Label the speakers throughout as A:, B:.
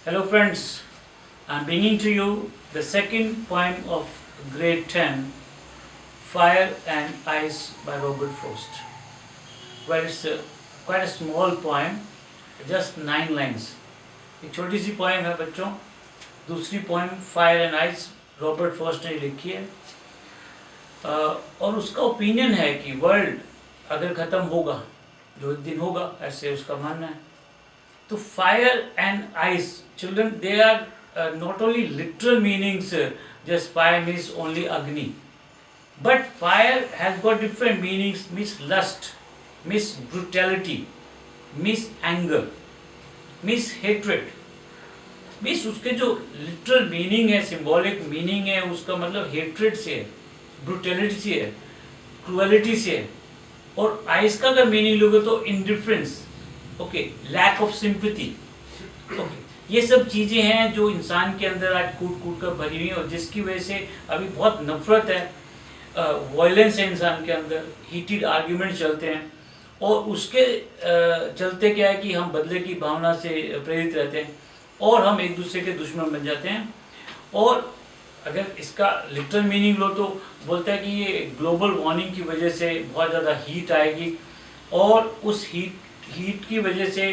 A: Hello friends, I am bringing to you the second poem of grade 10, Fire and Ice by Robert Frost. Well, it's quite a small poem, just 9 lines. एक छोटी सी poem है बच्चों. दूसरी poem fire and ice Robert Frost ने लिखी है और उसका ओपिनियन है कि वर्ल्ड अगर ख़त्म होगा, जो एक दिन होगा, ऐसे उसका मानना है. तो fire and ice children, they are not only literal meanings, just fire means only अग्नि, but fire has got different meanings, means lust, means brutality, means anger, means hatred. Means उसके जो लिटरल मीनिंग है, symbolic meaning है, उसका मतलब hatred से है, brutality से है, क्रूअलिटी से है. और आइस का अगर मीनिंग लोगे तो indifference, okay, lack of sympathy. Okay, ये सब चीज़ें हैं जो इंसान के अंदर आज कूट कूट कर भरी हुई हैं और जिसकी वजह से अभी बहुत नफरत है, वायलेंस है इंसान के अंदर, हीटेड आर्ग्यूमेंट चलते हैं और उसके चलते क्या है कि हम बदले की भावना से प्रेरित रहते हैं और हम एक दूसरे के दुश्मन बन जाते हैं. और अगर इसका लिटरल मीनिंग लो तो बोलता है कि ये ग्लोबल वार्मिंग की वजह से बहुत ज़्यादा हीट आएगी और उस हीट की वजह से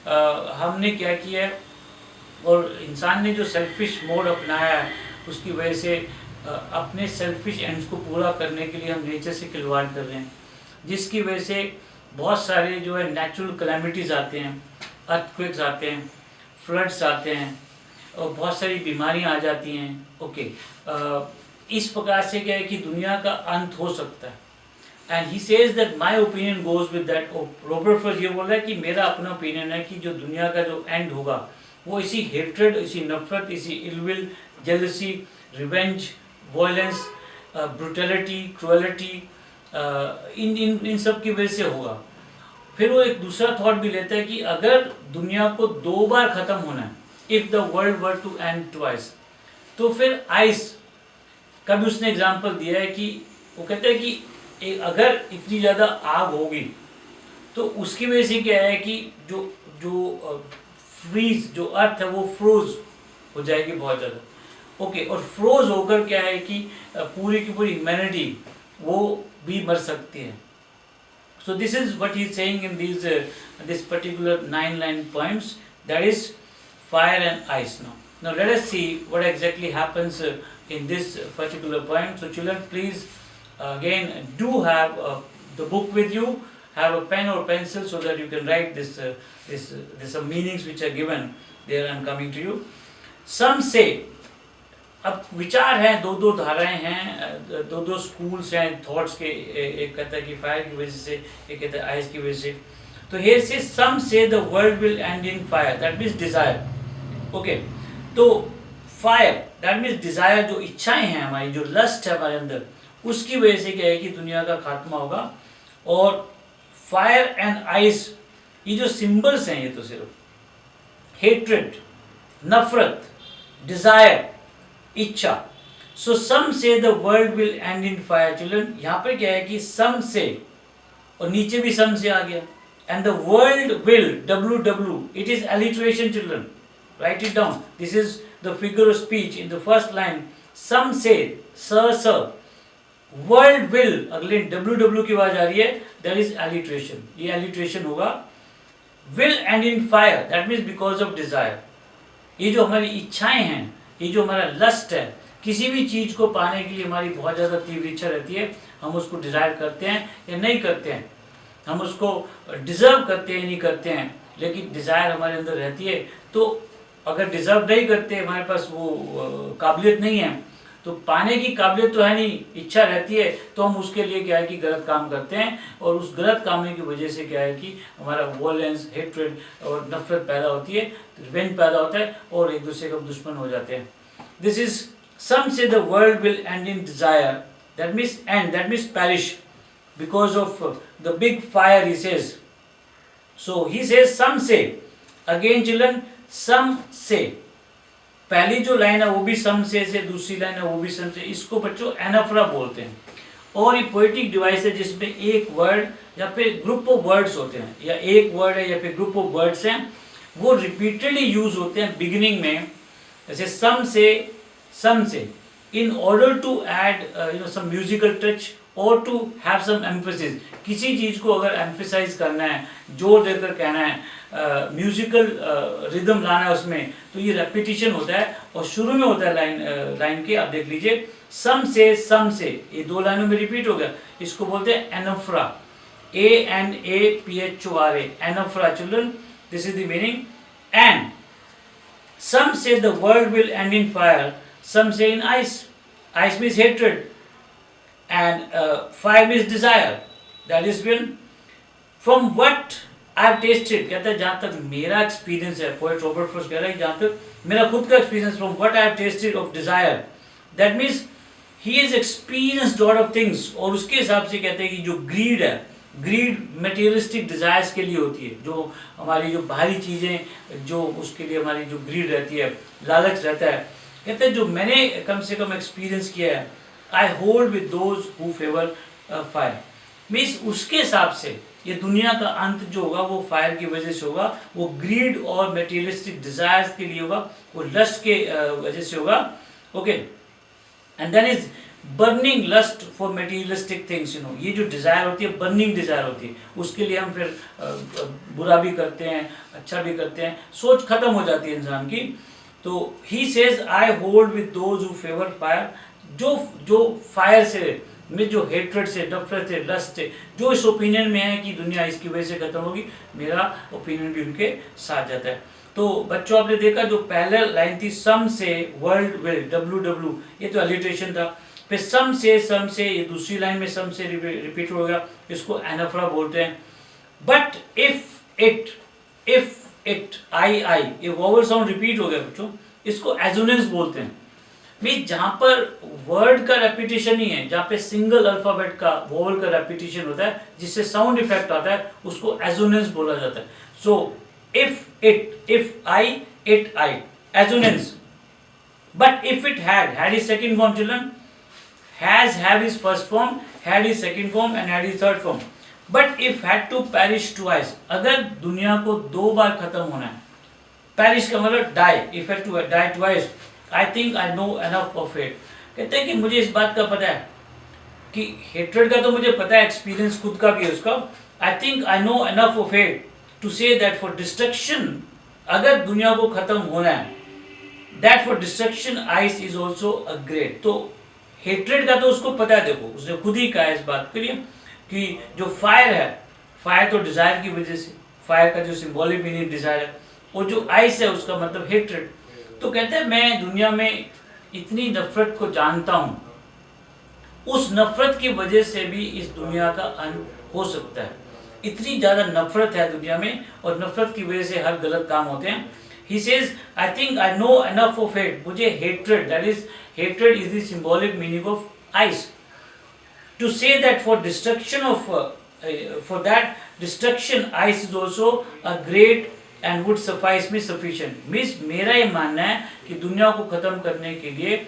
A: हमने क्या किया है और इंसान ने जो सेल्फिश मोड अपनाया है उसकी वजह से अपने सेल्फिश एंड्स को पूरा करने के लिए हम नेचर से खिलवाड़ कर रहे हैं, जिसकी वजह से बहुत सारे जो है नेचुरल कैलेमिटीज़ आते हैं, अर्थक्वेक्स आते हैं, फ्लड्स आते हैं और बहुत सारी बीमारियां आ जाती हैं. ओके, इस प्रकार से क्या है कि दुनिया का अंत हो सकता है. And he says that my opinion goes with that. Robert Frost ये बोल रहा है कि मेरा अपना ओपिनियन है कि जो दुनिया का जो एंड होगा वो इसी हेट्रेड, इसी नफरत, इसी ill will, jealousy, revenge, violence, brutality, cruelty, इन सब की वजह से होगा. फिर वो एक दूसरा थॉट भी लेता है कि अगर दुनिया को 2 बार ख़त्म होना है, if the world were to end twice, तो फिर आइस का भी उसने एग्जाम्पल दिया है कि वो कहते हैं कि अगर इतनी ज़्यादा आग होगी तो उसकी वजह से क्या है कि जो फ्रीज, जो अर्थ है वो फ्रोज हो जाएगी बहुत ज़्यादा. ओके, और फ्रोज होकर क्या है कि पूरी की पूरी ह्यूमैनिटी वो भी मर सकती है. So this is what he is saying in this particular 9-line poems, that is fire and ice. Now let us see what exactly happens in this particular poem. So children, please again do have the book with you, have a pen or pencil so that you can write this some meanings which are given there. I am coming to you. Some say, अब विचार हैं, दो धाराएं हैं, दो schools हैं thoughts के. एक कहता है कि फायर की वजह से, एक कहता है आइस की वजह से. तो here say some say the world will end in fire, that means desire. Okay, तो फायर दैट मीन्स डिजायर, जो इच्छाएं हैं हमारी, जो लस्ट है हमारे अंदर, उसकी वजह से क्या है कि दुनिया का खात्मा होगा. और फायर एंड आइस, ये जो सिंबल्स हैं, ये तो सिर्फ हेट्रेड, नफरत, डिजायर, इच्छा. सो सम say the world will end in fire. Children, यहाँ पे क्या है कि सम से और नीचे भी सम से आ गया. And the world will, WW, it is alliteration. Children, write it down. This is the figure of speech in the first line. Some say, स, वर्ल्ड विल, अगले WW की आवाज आ रही है, दैट इज अलिटरेशन. ये alliteration होगा. Will end in fire, that means because of desire. ये जो हमारी इच्छाएं हैं, ये जो हमारा लस्ट है, किसी भी चीज़ को पाने के लिए हमारी बहुत ज़्यादा तीव्र इच्छा रहती है. हम उसको डिज़ायर करते हैं या नहीं करते हैं, हम उसको डिज़र्व करते हैं या नहीं करते हैं, लेकिन डिज़ायर हमारे अंदर रहती है. तो अगर डिज़र्व नहीं करते, हमारे पास वो काबिलियत नहीं है, तो पाने की काबिलियत तो है नहीं, इच्छा रहती है, तो हम उसके लिए क्या है कि गलत काम करते हैं. और उस गलत काम की वजह से क्या है कि हमारा वॉयलेंस, हेट्रेड और नफरत पैदा होती है, रिवेंज पैदा होता है और एक दूसरे का दुश्मन हो जाते हैं. This is some say the world will end in desire, that means end, that means perish because of the big fire, he says. So he says some say. Again children, सम से, पहली जो लाइन है वो भी सम से, दूसरी line है वो भी सम से. इसको बच्चों एनाफोरा बोलते हैं. और ये पोएटिक डिवाइस है जिसमें एक वर्ड या फिर ग्रुप ऑफ वर्ड्स होते हैं, या एक वर्ड है या फिर ग्रुप ऑफ वर्ड्स हैं वो रिपीटेडली यूज होते हैं बिगिनिंग में, जैसे some say in order to add some musical touch और टू हैव सम एम्फेसिस। किसी चीज़ को अगर एम्फेसाइज करना है, जोर देकर कहना है, म्यूजिकल रिदम लाना है उसमें, तो ये रेपिटिशन होता है। और शुरू में होता है लाइन के, आप देख लीजिए, सम से, ये 2 लाइनों में रिपीट हो गया। इसको बोलते हैं anaphora, ANAPHORA, anaphora children, this is the meaning. And some say the world will end in fire, some say in ice. Ice means hatred and fire means desire, that is will. From what I have tasted, कहता है जहाँ तक मेरा experience है, poet Robert Frost कह रहा है जहाँ तक मेरा खुद का experience, from what I have tested of desire, that means he is experienced lot of things. और उसके हिसाब से कहते हैं कि जो ग्रीड है, ग्रीड मटेरियलिस्टिक डिजायर्स के लिए होती है, जो हमारी जो बाहरी चीज़ें, जो उसके लिए हमारी जो ग्रीड रहती है, लालच रहता है। कहते हैं जो मैंने कम से कम एक्सपीरियंस किया है, I hold with those who favour fire, means उसके हिसाब से ये दुनिया का अंत जो होगा वो फायर की वजह से होगा, वो ग्रीड और मटेरियलिस्टिक डिजायर्स के लिए होगा, वो लस्ट के वजह से होगा। Okay, and then is burning lust for materialistic things, ये जो डिज़ायर होती है, बर्निंग डिज़ायर होती है, उसके लिए हम फिर बुरा भी करते हैं, अच्छा भी करते हैं, सोच खत्म हो जाती है इंसान की। तो he says I hold with those who favour fire, जो फायर से, में जो हेट्रेड से, नफरत से, लस्ट से, जो इस ओपिनियन में है कि दुनिया इसकी वजह से खत्म होगी, मेरा ओपिनियन भी उनके साथ जाता है। तो बच्चों आपने देखा जो पहले लाइन थी, सम से वर्ल्ड विल, WW, ये तो अलिट्रेशन था। फिर सम से ये दूसरी लाइन में सम से रिपीट हो गया, इसको एनाफ्रा बोलते हैं। बट इफ इट आई, ये वोवल साउंड रिपीट हो गया बच्चों, इसको एजोनेंस बोलते हैं। मीन जहां पर वर्ड का रेपिटेशन ही है, जहां पे सिंगल अल्फाबेट का वोवल का रेपिटेशन होता है, जिससे साउंड इफेक्ट आता है, उसको एजोनेंस बोला जाता है। So if I, assonance. But if it had is second form children, has, have is first form, had is second form and had is third form. But if had to perish twice, अगर दुनिया को 2 बार खत्म होना है, perish का मतलब die, if had to die twice, I think I know enough of it. कहते हैं कि मुझे इस बात का पता है कि hatred का तो मुझे पता है, एक्सपीरियंस खुद का भी है उसका। I think I know enough of it to say that for destruction, अगर दुनिया को खत्म होना है, that for destruction ice is also a great. तो हेट्रेड का तो उसको पता है, देखो उसने खुद ही कहा इस बात के लिए कि जो फायर है, फायर तो डिजायर की वजह से, फायर का जो सिंबॉलिक मीनिंग डिजायर है, और जो आइस है उसका मतलब हेट्रेड। तो कहते हैं मैं दुनिया में इतनी नफरत को जानता हूँ, उस नफरत की वजह से भी इस दुनिया का अंत हो सकता है। इतनी ज़्यादा नफरत है दुनिया में, और नफरत की वजह से हर गलत काम होते हैं। He says, I think I know enough of it. मुझे hatred, that is, hatred is the symbolic meaning of ice. To say that for destruction of, for that destruction, ice is also a great and would suffice me sufficient. Means मेरा ये मानना है कि दुनिया को खत्म करने के लिए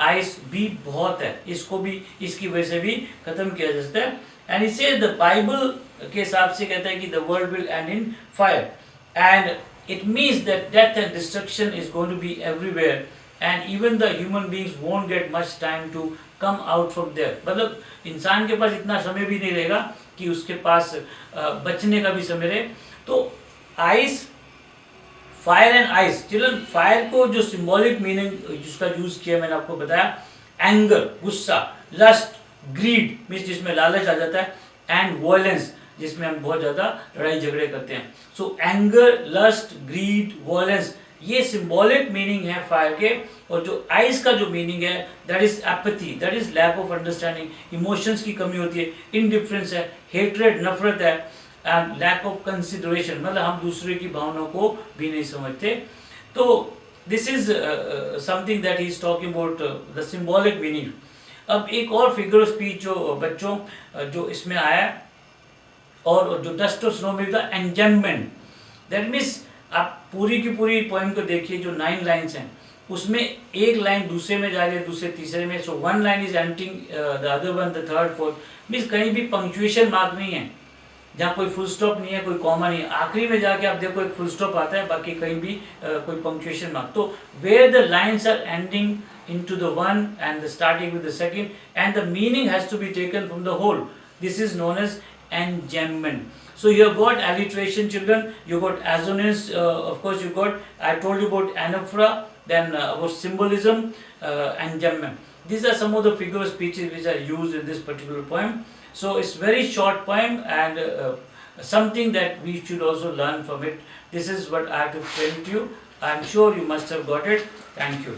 A: आइस भी बहुत है, इसको भी, इसकी वजह से भी खत्म किया जा सकता है। And he says the Bible के हिसाब से कहता है कि the world will end in fire, and it means that death and destruction is going to be everywhere, and even the human beings won't get much time to come out from there. मतलब इंसान के पास इतना समय भी नहीं रहेगा कि उसके पास बचने का भी समय रहे। तो ice, fire and ice, children, fire को जो सिंबॉलिक मीनिंग जिसका यूज किया मैंने आपको बताया, एंगर, गुस्सा, लस्ट, ग्रीड मीन्स जिसमें लालच आ जाता है, एंड वॉयलेंस जिसमें हम बहुत ज़्यादा लड़ाई झगड़े करते हैं। So anger, lust, greed, violence, ये सिंबॉलिक मीनिंग है फायर के। और जो आइस का जो मीनिंग है, that is apathy, that is lack of understanding, emotions की कमी होती है, इनडिफरेंस है, हेट्रेड, नफरत है, एंड लैक ऑफ कंसिडरेशन, मतलब हम दूसरे की भावनाओं को भी नहीं समझते। तो this is something that he is talking about the symbolic meaning. अब एक और फिगर ऑफ स्पीच जो बच्चों जो इसमें आया, और जो डस्ट और स्नो में था एंजम्पमेंट, दैट मीन्स आप पूरी की पूरी पोएम को देखिए, जो 9 लाइन्स हैं उसमें एक लाइन दूसरे में जा रही है, दूसरे तीसरे में। So one line is ending the other one, the third, fourth, means कहीं भी पंक्चुएशन मार्क नहीं है। जहाँ कोई फुल स्टॉप नहीं है, कोई कॉमा नहीं है, आखिरी में जाके आप देखो एक फुल स्टॉप आता है, बाकी कहीं भी कोई पंक्चुएशन मार्क. तो where the lines are ending into the one and the starting with the second and the meaning has to be taken from the whole, this is known as enjambment. So you have got alliteration, children, you got assonance, of course you got, I told you about anaphora, then about symbolism, enjambment. These are some of the figure of speeches which are used in this particular poem. So it's very short poem and something that we should also learn from it. This is what I have to tell to you. I am sure you must have got it. Thank you.